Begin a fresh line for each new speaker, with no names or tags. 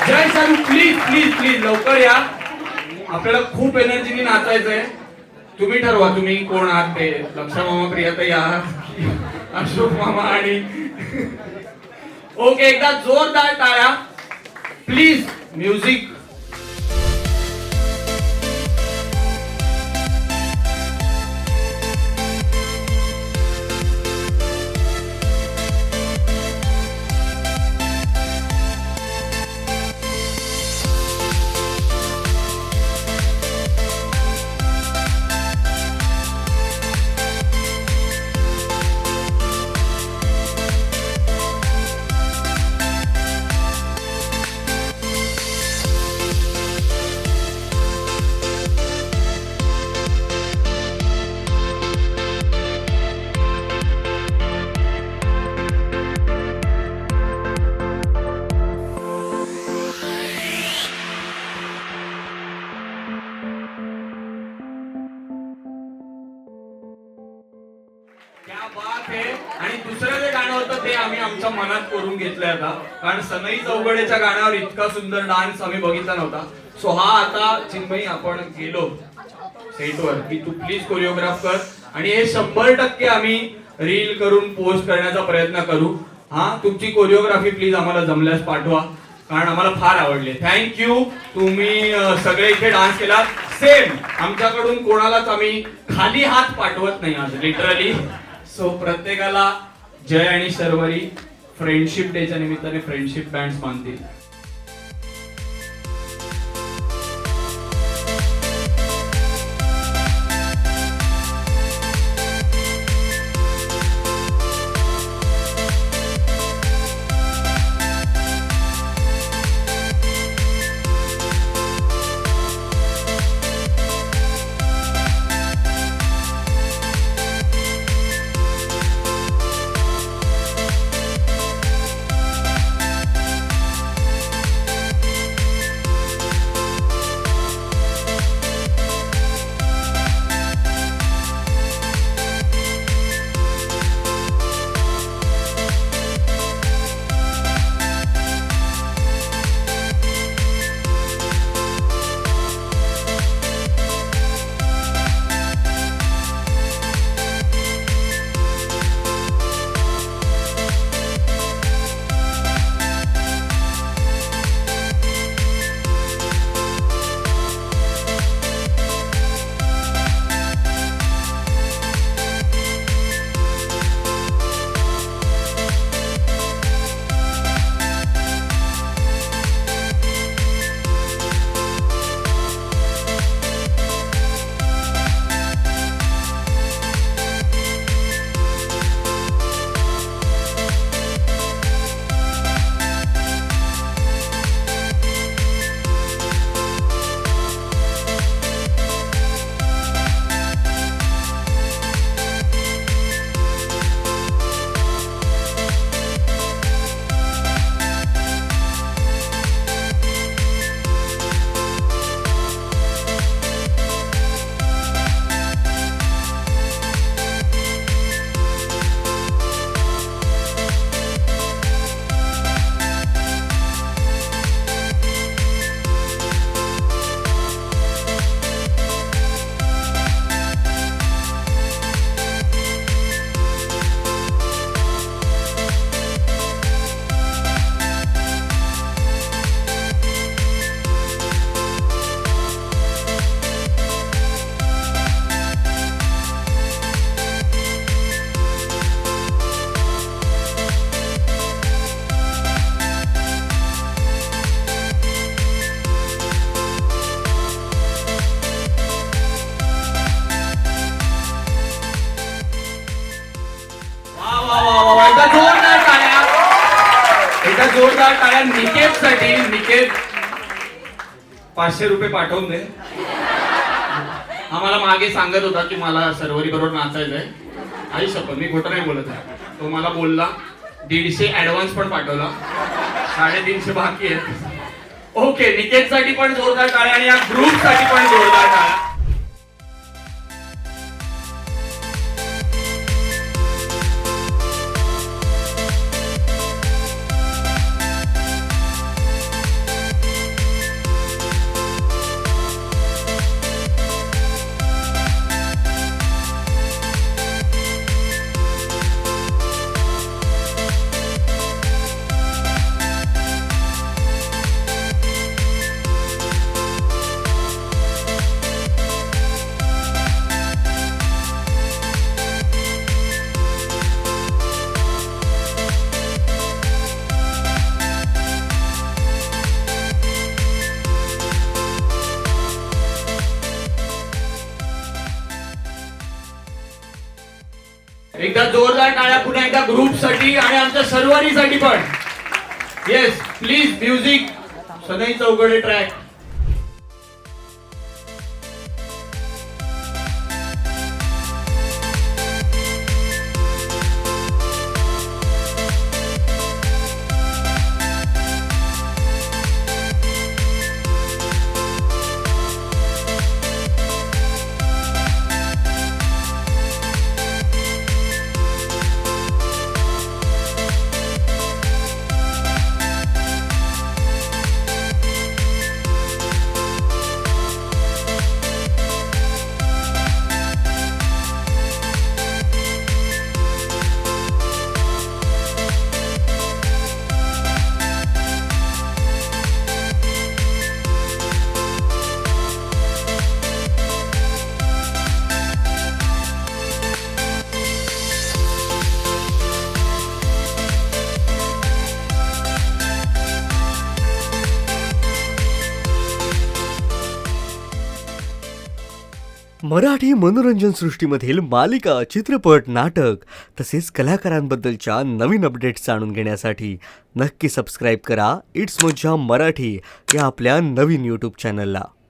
जय सारू, please please please लवकर या. आपल्याला खूप एनर्जीने नाचायचंय. तुम्ही ठरवा तुम्ही कोण आहात ते. लक्षा मामा, प्रियाताई आहात, अशोक मामा आणि ओके. एकदा जोरदार टाळ्या प्लीज. म्युझिक. क्या बात है. आणि दुसरं जे गाणं होतं ते आम्ही आमच्या मनात करून घेतलंय आता, कारण सनई चौगडेच्या गाण्यावर इतका सुंदर डान्स आम्ही बघितला नव्हता. सो हा आता चिन्मयी आपण गेलो सेटवर की तू प्लीज कोरिओग्राफ कर आणि हे 100% आम्ही रील करून पोस्ट करण्याचा प्रयत्न करू. हा, तुमची कोरिओग्राफी प्लीज आम्हाला जमल्यास पाठवा, कारण आम्हाला फार आवडले. थँक्यू. तुम्ही सगळे इथे डान्स केला. सेम आमच्याकडून कोणालाच आम्ही खाली हात पाठवत नाही आज लिटरली. सो प्रत्येकाला जय आणि शर्वरी फ्रेंडशिप डेच्या निमित्ताने फ्रेंडशिप बँड्स बांधतील. जोरदार टाळ्या निकेत साठी. निकेत 500 रुपये पाठवून दे. आम्हाला मागे सांगत होता की मला सर्वरी बरोबर नाचायचंय. आई शपथ मी खोटं नाही बोलत आहे. तो मला बोलला 150 ऍडव्हान्स पण पाठवला. 350 बाकी आहेत. ओके, निकेत साठी पण जोरदार टाळ्या आणि या ग्रुप साठी पण जोरदार टाळ्या. एकदा जोरदार टाळ्या पुन्हा एकदा ग्रुपसाठी आणि आमच्या सर्वांसाठी पण. Yes please music. सनई चौगडे ट्रॅक.
मराठी मनोरंजन सृष्टीमधील मालिका, चित्रपट, नाटक तसेच कलाकारांबद्दलच्या नवीन अपडेट्स जाणून घेण्यासाठी नक्की सबस्क्राईब करा इट्स मज्जा मराठी या आपल्या नवीन यूट्यूब चॅनलला.